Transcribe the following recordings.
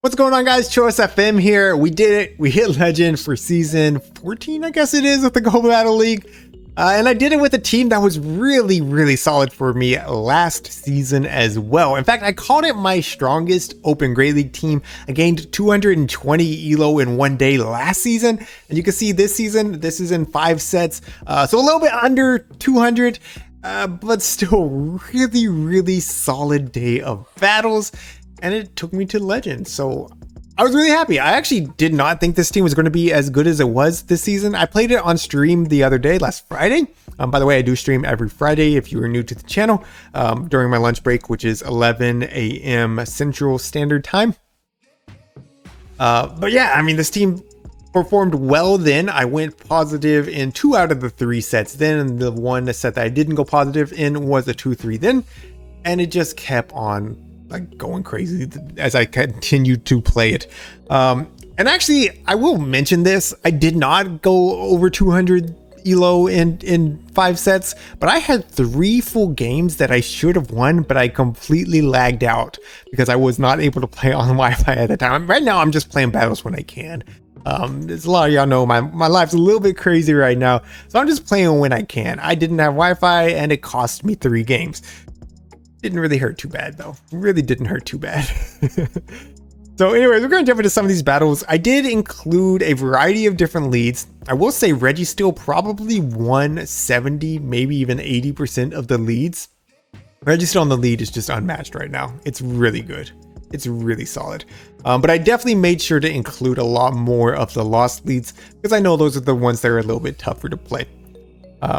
What's going on, guys? ChillisFM here. We did it. We hit legend for season 14, I guess it is, with the Go Battle League. And I did it with a team that was really solid for me last season as well. In fact, I called it my strongest Open Great League team. I gained 220 elo in one day last season. And you can see this season, this is in 5 sets. So a little bit under 200. But still really solid day of battles. And it took me to legend. So I was really happy. I actually did not think this team was going to be as good as it was this season. I played it on stream the other day, last Friday. By the way, I do stream every Friday if you are new to the channel during my lunch break, which is 11 a.m. Central Standard Time. But yeah, I mean, this team performed well then. I went positive in 2 out of the 3 sets then. And the one set that I didn't go positive in was a 2-3 then. And it just kept on like going crazy as I continued to play it. And actually, I will mention this. I did not go over 200 elo in 5 sets, but I had 3 full games that I should have won, but I completely lagged out because I was not able to play on Wi-Fi at the time. Right now, I'm just playing battles when I can. As a lot of y'all know, my life's a little bit crazy right now, so I'm just playing when I can. I didn't have Wi-Fi, and it cost me 3 games. Didn't really hurt too bad though. Really didn't hurt too bad. So anyways, we're going to jump into some of these battles. I did include a variety of different leads. I will say Reggie still probably won 70, maybe even 80% of the leads. Reggie still on the lead is just unmatched right now. It's really good. It's really solid. But I definitely made sure to include a lot more of the lost leads because I know those are the ones that are a little bit tougher to play.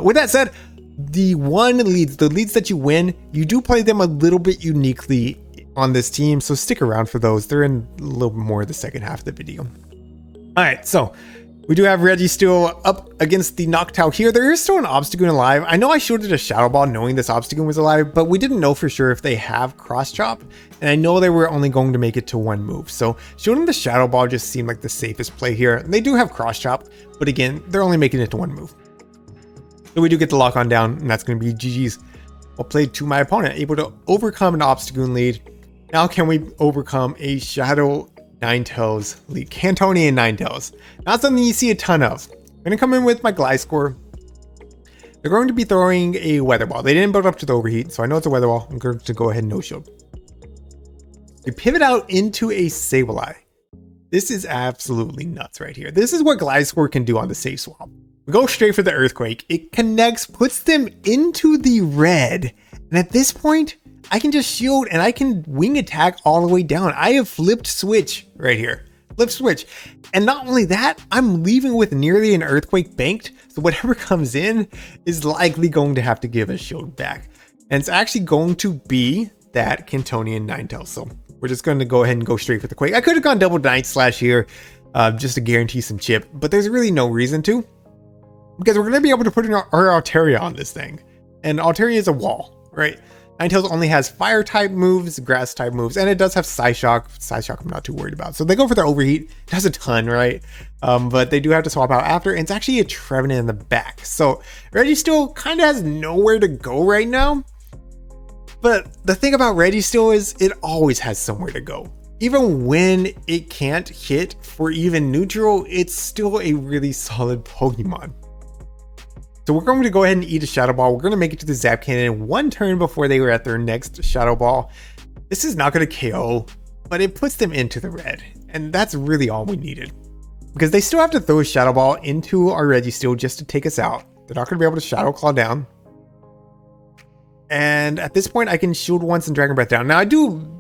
With that said, the leads that you win, you do play them a little bit uniquely on this team, so stick around for those. They're in a little bit more of the second half of the video. All right, so we do have Reggie still up against the Noctowl here. There is still an Obstagoon alive. I know I shielded a Shadow Ball knowing this Obstagoon was alive, but we didn't know for sure if they have Cross Chop, and I know they were only going to make it to 1 move, so shielding the Shadow Ball just seemed like the safest play here. They do have Cross Chop, but again, they're only making it to 1 move. So we do get the lock on down, and that's going to be GG's. Well played to my opponent, able to overcome an Obstagoon lead. Now can we overcome a Shadow Ninetales lead? Cantonian Ninetales. Not something you see a ton of. I'm going to come in with my Gliscor. They're going to be throwing a Weather Ball. They didn't build up to the overheat, so I know it's a Weather Ball. I'm going to go ahead and no shield. We pivot out into a Sableye. This is absolutely nuts right here. This is what Gliscor can do on the safe swap. We go straight for the Earthquake. It connects, puts them into the red. And at this point, I can just shield and I can wing attack all the way down. I have flipped switch right here. Flip switch. And not only that, I'm leaving with nearly an Earthquake banked. So whatever comes in is likely going to have to give a shield back. And it's actually going to be that Cantonian Ninetales. So we're just going to go ahead and go straight for the Quake. I could have gone double Night Slash here just to guarantee some chip, but there's really no reason to. Because we're going to be able to put in our Altaria on this thing. And Altaria is a wall, right? Ninetales only has fire type moves, grass type moves, and it does have Psyshock. Psyshock I'm not too worried about. So they go for the overheat. It does a ton, right? But they do have to swap out after. And it's actually a Trevenant in the back. So Reggie still kind of has nowhere to go right now. But the thing about Reggie still is it always has somewhere to go. Even when it can't hit for even neutral, it's still a really solid Pokemon. So we're going to go ahead and eat a Shadow Ball. We're going to make it to the Zap Cannon in 1 turn before they were at their next Shadow Ball. This is not going to KO, but it puts them into the red. And that's really all we needed. Because they still have to throw a Shadow Ball into our Registeel just to take us out. They're not going to be able to Shadow Claw down. And at this point, I can shield once and Dragon Breath down. Now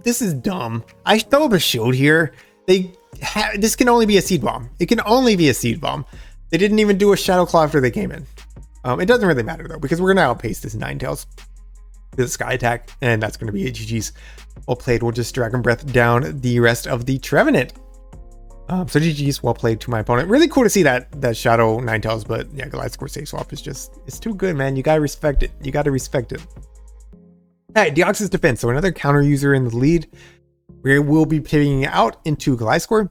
this is dumb. I throw up a shield here. This can only be a Seed Bomb. It can only be a Seed Bomb. They didn't even do a Shadow Claw after they came in. It doesn't really matter though, because we're going to outpace this Ninetales with a Sky Attack, and that's going to be a GG's. Well played. We'll just Dragon Breath down the rest of the Trevenant. So GG's, well played to my opponent. Really cool to see that Shadow Ninetales, but yeah, Gliscor safe swap is just, it's too good, man. You got to respect it. You got to respect it. Hey, Deoxys Defense. So another counter user in the lead. We will be pivoting out into Gliscor.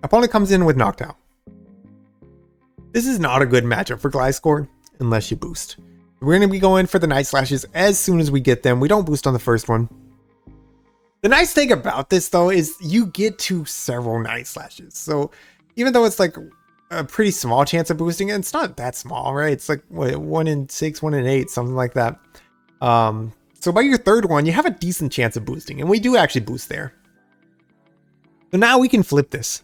Opponent comes in with Noctowl. This is not a good matchup for Gliscor unless you boost. We're going to be going for the Night Slashes as soon as we get them. We don't boost on the first one. The nice thing about this though is you get to several Night Slashes. So even though it's like a pretty small chance of boosting, and it's not that small, right? It's like what, 1 in 6, 1 in 8, something like that. So by your third one, you have a decent chance of boosting, and we do actually boost there. So now we can flip this.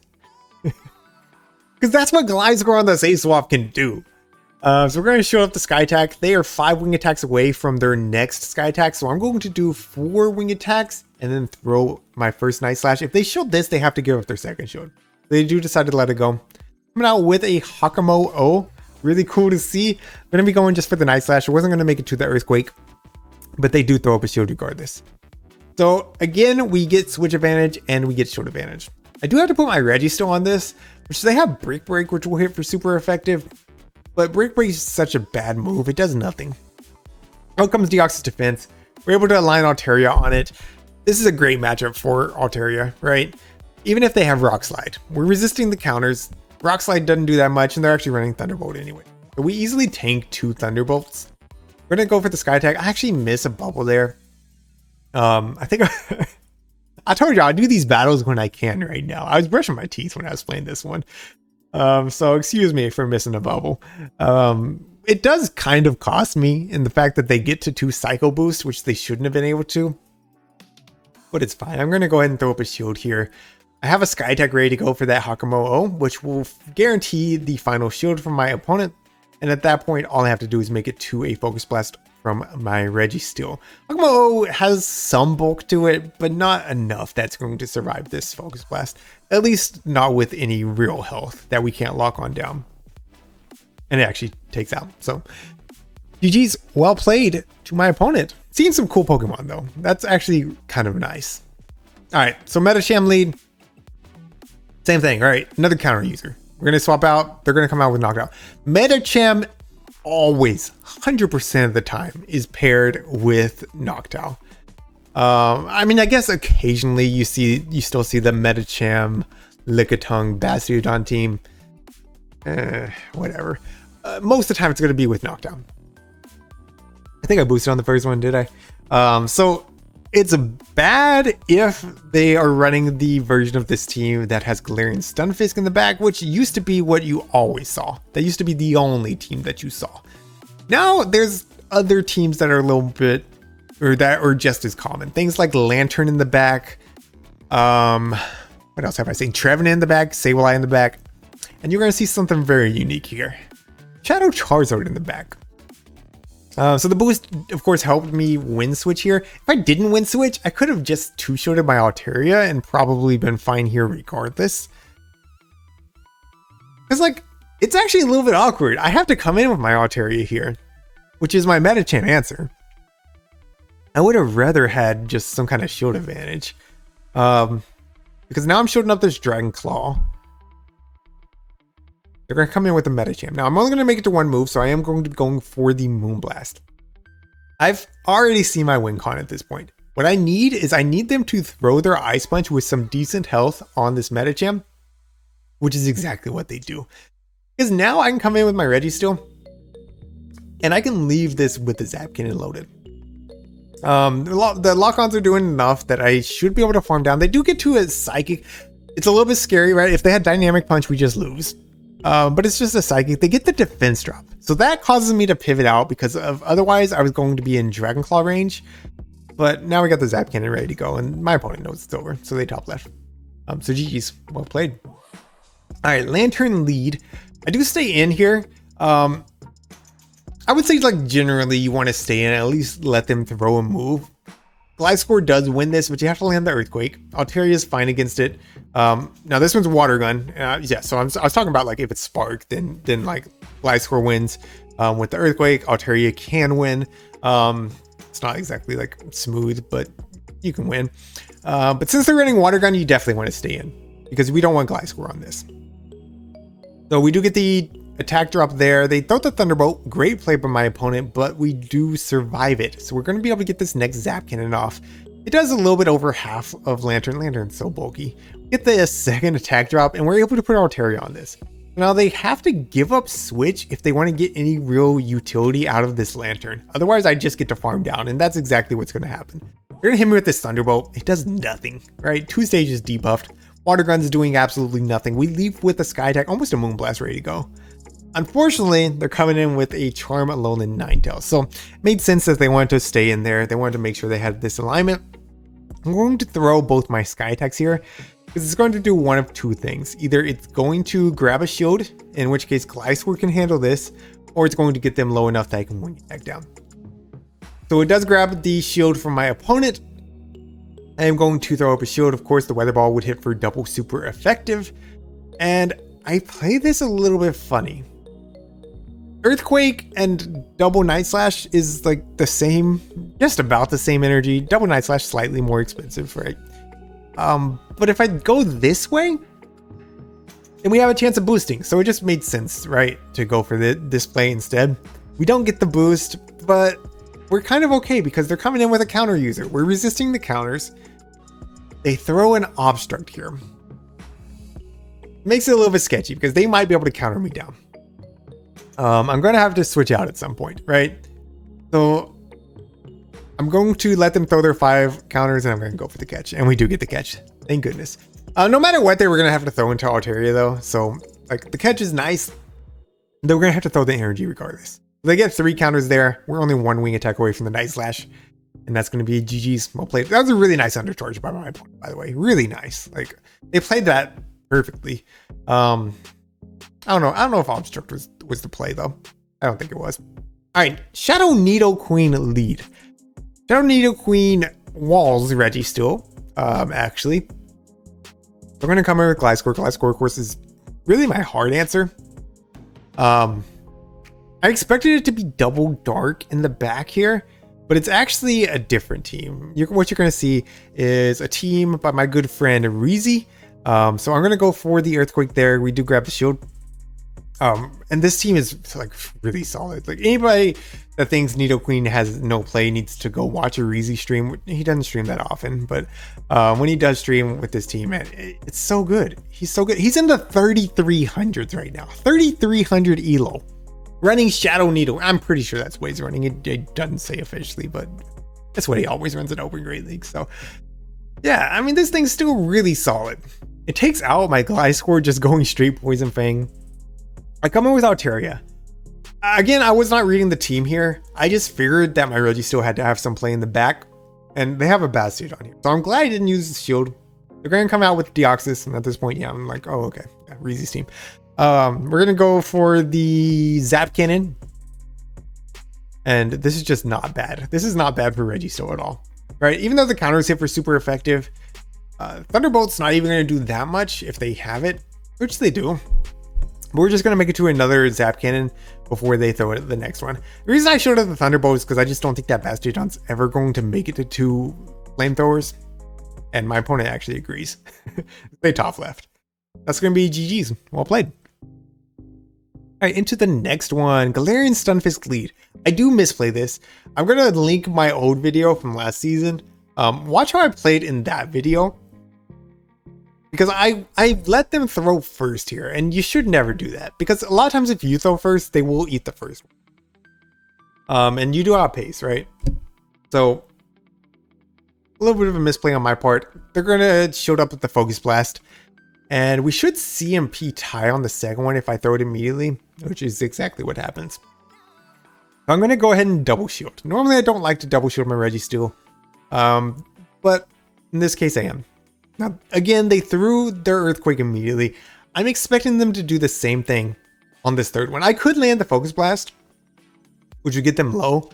Because that's what Gliscor on the Safe Swap can do. So we're going to show up the Sky Attack. They are 5 wing attacks away from their next Sky Attack. So I'm going to do 4 wing attacks and then throw my first Night Slash. If they shield this, they have to give up their second shield. They do decide to let it go. Coming out with a Hakamo O. Really cool to see. I'm going to be going just for the Night Slash. I wasn't going to make it to the Earthquake, but they do throw up a shield regardless. So again, we get switch advantage and we get shield advantage. I do have to put my Registeel on this, which they have Brick Break, which will hit for super effective. But Brick Break is such a bad move. It does nothing. Out comes Deoxys Defense. We're able to align Altaria on it. This is a great matchup for Altaria, right? Even if they have Rock Slide. We're resisting the counters. Rock Slide doesn't do that much, and they're actually running Thunderbolt anyway. So we easily tank 2 Thunderbolts. We're going to go for the Sky Attack. I actually miss a bubble there. I think I told you I do these battles when I can right now. I was brushing my teeth when I was playing this one. So excuse me for missing a bubble. It does kind of cost me in the fact that they get to 2 Psycho Boosts, which they shouldn't have been able to. But it's fine. I'm going to go ahead and throw up a shield here. I have a Sky Attack ready to go for that Hakamo O, which will guarantee the final shield from my opponent. And at that point, all I have to do is make it to a Focus Blast from my Registeel. Hakamo O has some bulk to it, but not enough that's going to survive this Focus Blast. At least not with any real health that we can't lock on down. And it actually takes out. So GG's, well played to my opponent. Seeing some cool Pokemon though. That's actually kind of nice. All right, so Metacham lead. Same thing. All right, another counter user. We're going to swap out. They're going to come out with Knockout. Metacham always, 100% of the time, is paired with Noctowl. I mean, I guess occasionally you still see the Metacham, Lickitung, Bastiodon team. Whatever. Most of the time it's going to be with Noctowl. I think I boosted on the first one, did I? So it's bad if they are running the version of this team that has Galarian Stunfisk in the back, which used to be what you always saw. That used to be the only team that you saw. Now there's other teams that are a little bit, or that are just as common. Things like Lantern in the back. What else have I seen? Trevenant in the back, Sableye in the back. And you're going to see something very unique here. Shadow Charizard in the back. So the boost, of course, helped me win switch here. If I didn't win switch, I could have just two-shotted my Altaria and probably been fine here regardless. Because, like, it's actually a little bit awkward. I have to come in with my Altaria here, which is my Metacham answer. I would have rather had just some kind of shield advantage. Because now I'm shielding up this Dragon Claw. They're going to come in with a Metacham. Now, I'm only going to make it to one move, so I am going to be going for the Moonblast. I've already seen my win con at this point. What I need is I need them to throw their Ice Punch with some decent health on this Metacham, which is exactly what they do. Because now I can come in with my Registeel, and I can leave this with the Zap Cannon loaded. The lock-ons are doing enough that I should be able to farm down. They do get to a Psychic. It's a little bit scary, right? If they had Dynamic Punch, we just lose. But it's just a Psychic. They get the defense drop. So that causes me to pivot out because of otherwise I was going to be in Dragon Claw range. But now we got the Zap Cannon ready to go and my opponent knows it's over. So they top left. So GG's. Well played. Alright, Lantern lead. I do stay in here. I would say like generally you want to stay in, at least let them throw a move. Gliscor does win this, but you have to land the Earthquake. Altaria is fine against it. Now this one's Water Gun. Yeah, so I was talking about like if it's Spark, then like Gliscor wins. With the Earthquake, Altaria can win. It's not exactly like smooth, but you can win. But since they're running Water Gun, you definitely want to stay in because we don't want Gliscor on this. So we do get the attack drop there. They throw the Thunderbolt. Great play by my opponent, but we do survive it. So we're going to be able to get this next Zap Cannon off. It does a little bit over half of Lantern. Lantern's so bulky. We get the second attack drop, and we're able to put Altaria on this. Now they have to give up Switch if they want to get any real utility out of this Lantern. Otherwise, I just get to farm down, and that's exactly what's going to happen. You're gonna hit me with this Thunderbolt. It does nothing, right? 2 stages debuffed. Water Gun's doing absolutely nothing. We leave with a Sky Attack, almost a Moonblast ready to go. Unfortunately, they're coming in with a Charm, Alolan, Ninetales. So it made sense that they wanted to stay in there. They wanted to make sure they had this alignment. I'm going to throw both my Sky Attacks here because it's going to do one of 2 things. Either it's going to grab a shield, in which case Gliscor can handle this, or it's going to get them low enough that I can wing attack down. So it does grab the shield from my opponent. I am going to throw up a shield. Of course, the Weather Ball would hit for double super effective. And I play this a little bit funny. Earthquake and double Night Slash is like the same, just about the same energy. Double Night Slash slightly more expensive, right? But if I go this way, then we have a chance of boosting. So it just made sense, right, to go for the display instead. We don't get the boost, but we're kind of okay because they're coming in with a counter user. We're resisting the counters. They throw an Obstruct here. Makes it a little bit sketchy because they might be able to counter me down. I'm going to have to switch out at some point, right? So I'm going to let them throw their 5 counters and I'm going to go for the catch. And we do get the catch. Thank goodness. No matter what, they were going to have to throw into Altaria though. So like the catch is nice. They were going to have to throw the energy regardless. They get 3 counters there. We're only 1 wing attack away from the Night Slash. And that's going to be GG's. Well played. That was a really nice undercharge by my opponent, by the way. Really nice. Like they played that perfectly. I don't know if Obstruct was the play though. I don't think it was. All right, Shadow Nidoqueen lead. Shadow Nidoqueen walls Registeel. Actually, we're going to come in with Gliscor. Gliscor, of course, is really my hard answer. I expected it to be double dark in the back here, but it's actually a different team. What you're going to see is a team by my good friend Reezy. So I'm going to go for the Earthquake there. We do grab the shield. And this team is like really solid. Like anybody that thinks Nidoqueen has no play needs to go watch a Reezy stream. He doesn't stream that often, but when he does stream with this team, man, it's so good. He's so good. He's in the 3300s right now. 3300 elo. Running Shadow Needle. I'm pretty sure that's what he's running. It doesn't say officially, but that's what he always runs in Open Great League. So yeah, I mean, this thing's still really solid. It takes out my Gliscor just going straight Poison Fang. I come in with Altaria. Again, I was not reading the team here. I just figured that my Registeel had to have some play in the back, and they have a Bastard on here. So I'm glad I didn't use the shield. They're going to come out with Deoxys, and at this point, yeah, I'm like, oh, okay. Yeah, Reezy's team. We're going to go for the Zap Cannon. And this is just not bad. This is not bad for Registeel at all. Right? Even though the counters hit for super effective, Thunderbolt's not even going to do that much if they have it, which they do. But we're just going to make it to another Zap Cannon before they throw it at the next one. The reason I showed up the Thunderbolt is because I just don't think that Bastiodon's ever going to make it to 2 flamethrowers. And my opponent actually agrees. They top left. That's going to be GG's. Well played. All right, into the next one. Galarian Stunfisk lead. I do misplay this. I'm going to link my old video from last season. Watch how I played in that video. Because I let them throw first here, and you should never do that. Because a lot of times if you throw first, they will eat the first one. And you do outpace, right? So, a little bit of a misplay on my part. They're going to show up with the Focus Blast. And we should CMP tie on the second one if I throw it immediately, which is exactly what happens. So I'm going to go ahead and double shield. Normally I don't like to double shield my Registeel. But in this case I am. Now, again, they threw their Earthquake immediately. I'm expecting them to do the same thing on this third one. I could land the Focus Blast, which would get them low.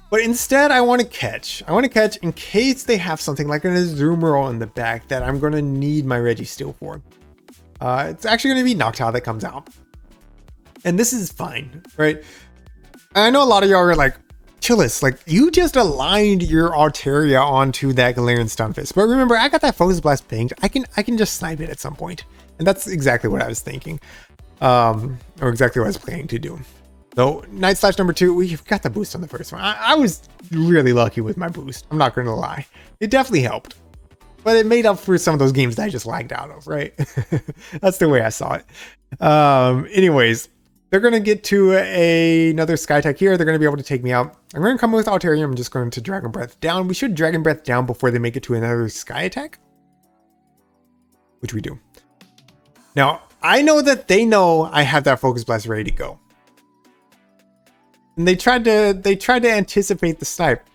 But instead, I want to catch. I want to catch in case they have something like an Azumarill in the back that I'm going to need my Registeel for. It's actually going to be Noctowl that comes out. And this is fine, right? I know a lot of y'all are like, Chillis, like you just aligned your Altaria onto that Galarian Stunfisk. But remember, I got that Focus Blast pinged. I can just snipe it at some point. And that's exactly what I was thinking. Or exactly what I was planning to do. So Night Slash number 2, we got the boost on the first one. I was really lucky with my boost. I'm not going to lie. It definitely helped. But it made up for some of those games that I just lagged out of, right? That's the way I saw it. Anyways, they're going to get to another Sky Attack here. They're going to be able to take me out. I'm going to come with Altaria. I'm just going to Dragon Breath down. We should Dragon Breath down before they make it to another Sky Attack, which we do. Now, I know that they know I have that Focus Blast ready to go. And they tried to anticipate the snipe.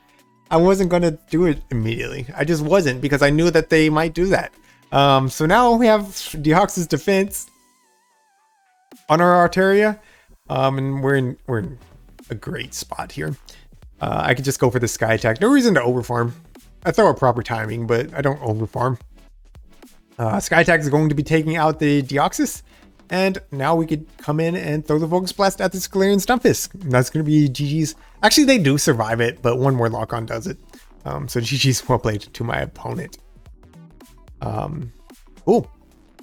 I wasn't going to do it immediately. I just wasn't, because I knew that they might do that. So now we have Deoxys defense on our Altaria, and we're in a great spot here. I could just go for the Sky Attack. No reason to overfarm. I throw a proper timing, but I don't overfarm. Sky Attack is going to be taking out the Deoxys, and now we could come in and throw the Focus Blast at this Galarian Stunfisk. And that's going to be GG's. Actually, they do survive it, but one more lock-on does it. So GG's well played to my opponent. Cool. All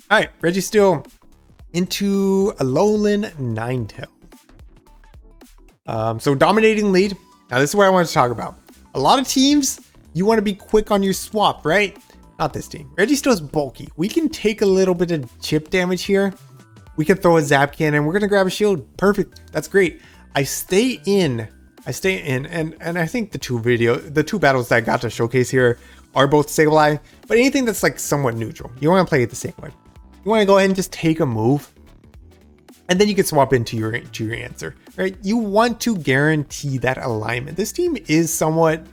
right, Registeel into a Alolan Ninetales. So dominating lead. Now this is what I want to talk about. A lot of teams, you want to be quick on your swap, right? Not this team. Registeel is bulky. We can take a little bit of chip damage here. We can throw a Zap Cannon. We're going to grab a shield. Perfect. That's great. I stay in, and I think the two battles that I got to showcase here are both Sableye, but anything that's like somewhat neutral, you want to play it the same way. You want to go ahead and just take a move, and then you can swap into your answer, right? You want to guarantee that alignment. This team is somewhat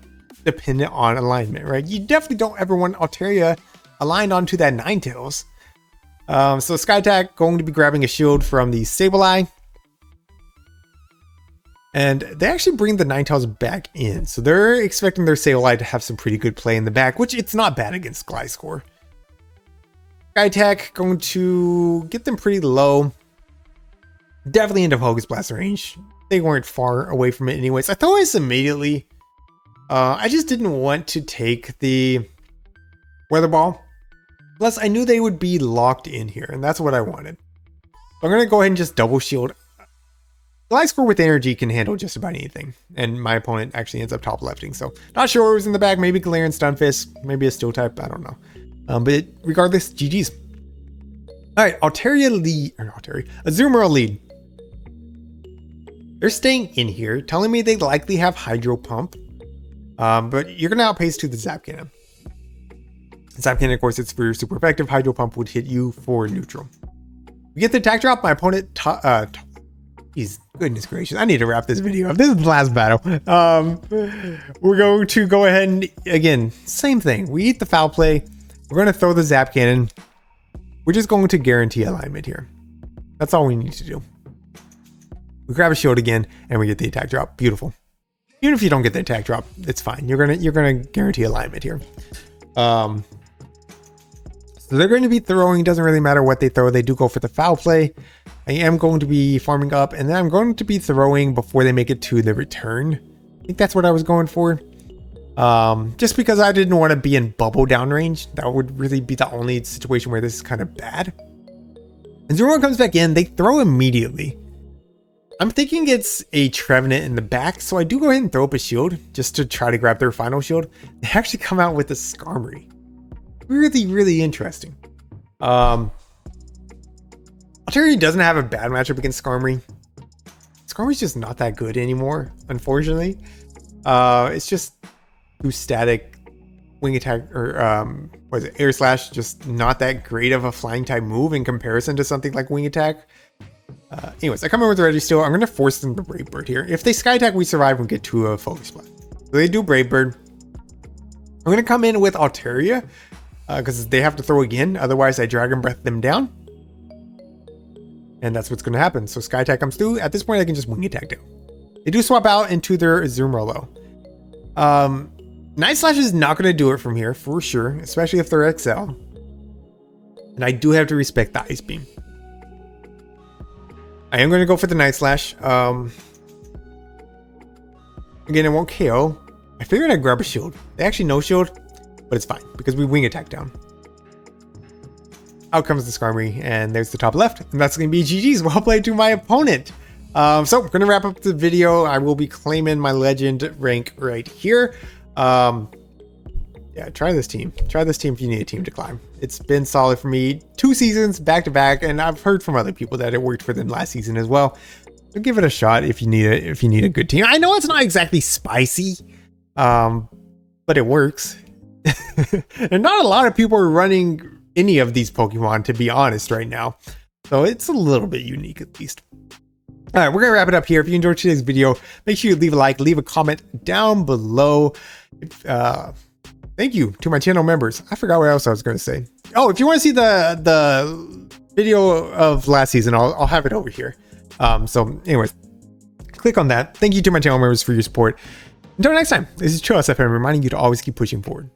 dependent on alignment, right? You definitely don't ever want Altaria aligned onto that Ninetales. So Sky Attack going to be grabbing a shield from the Sableye. And they actually bring the Ninetales back in. So they're expecting their Sableye to have some pretty good play in the back, which it's not bad against Gliscor. Sky Attack going to get them pretty low. Definitely into Focus Blast range. They weren't far away from it anyways. I thought this immediately. I just didn't want to take the Weather Ball. Plus, I knew they would be locked in here, and that's what I wanted. So I'm going to go ahead and just double shield. Gliscor with energy can handle just about anything, and my opponent actually ends up top lefting. So not sure what was in the back. Maybe Galarian Stunfisk, maybe a Steel type. I don't know. But regardless, GG's. All right, Altaria lead, or Altaria, Azumarill lead. They're staying in here, telling me they likely have Hydro Pump, but you're going to outpace to the Zap Cannon. Zap Cannon, of course, it's for super effective. Hydro Pump would hit you for neutral. We get the attack drop. My opponent, geez, goodness gracious. I need to wrap this video up. This is the last battle. We're going to go ahead and, again, same thing. We eat the foul play. We're going to throw the Zap Cannon. We're just going to guarantee alignment here. That's all we need to do. We grab a shield again, and we get the attack drop. Beautiful. Even if you don't get the attack drop, it's fine. You're gonna guarantee alignment here. So they're going to be throwing. Doesn't really matter what they throw. They do go for the foul play. I am going to be farming up, and then I'm going to be throwing before they make it to the return. I think that's what I was going for. Just because I didn't want to be in bubble downrange. That would really be the only situation where this is kind of bad. And Zero comes back in. They throw immediately. I'm thinking it's a Trevenant in the back, so I do go ahead and throw up a shield just to try to grab their final shield. They actually come out with a Skarmory. Really, really interesting. Altaria doesn't have a bad matchup against Skarmory. Skarmory's just not that good anymore, unfortunately. It's just too static. Wing attack, or what is it, Air Slash, just not that great of a flying type move in comparison to something like Wing Attack. Anyways, I come in with the Registeel. I'm going to force them to Brave Bird here. If they Sky Attack, we survive and get to a Focus Blast. So they do Brave Bird. I'm going to come in with Altaria because they have to throw again. Otherwise, I Dragon Breath them down. And that's what's going to happen. So Sky Attack comes through. At this point, I can just Wing Attack down. They do swap out into their Azumarill. Night Slash is not going to do it from here for sure, especially if they're XL. And I do have to respect the Ice Beam. I am going to go for the Night Slash. Again, it won't KO. I figured I'd grab a shield. They actually no shield, but it's fine because we Wing Attack down. Out comes the Skarmory, and there's the top left, and that's going to be GG's. Well played to my opponent. So we're going to wrap up the video. I will be claiming my legend rank right here. Yeah, try this team. Try this team if you need a team to climb. It's been solid for me. 2 seasons back to back, and I've heard from other people that it worked for them last season as well. So give it a shot if you need a good team. I know it's not exactly spicy, but it works. And not a lot of people are running any of these Pokemon, to be honest, right now. So it's a little bit unique, at least. All right, we're going to wrap it up here. If you enjoyed today's video, make sure you leave a like, leave a comment down below. Thank you to my channel members. I forgot what else I was going to say. Oh, if you want to see the video of last season, I'll have it over here. So anyways, click on that. Thank you to my channel members for your support. Until next time, this is ChillisFM reminding you to always keep pushing forward.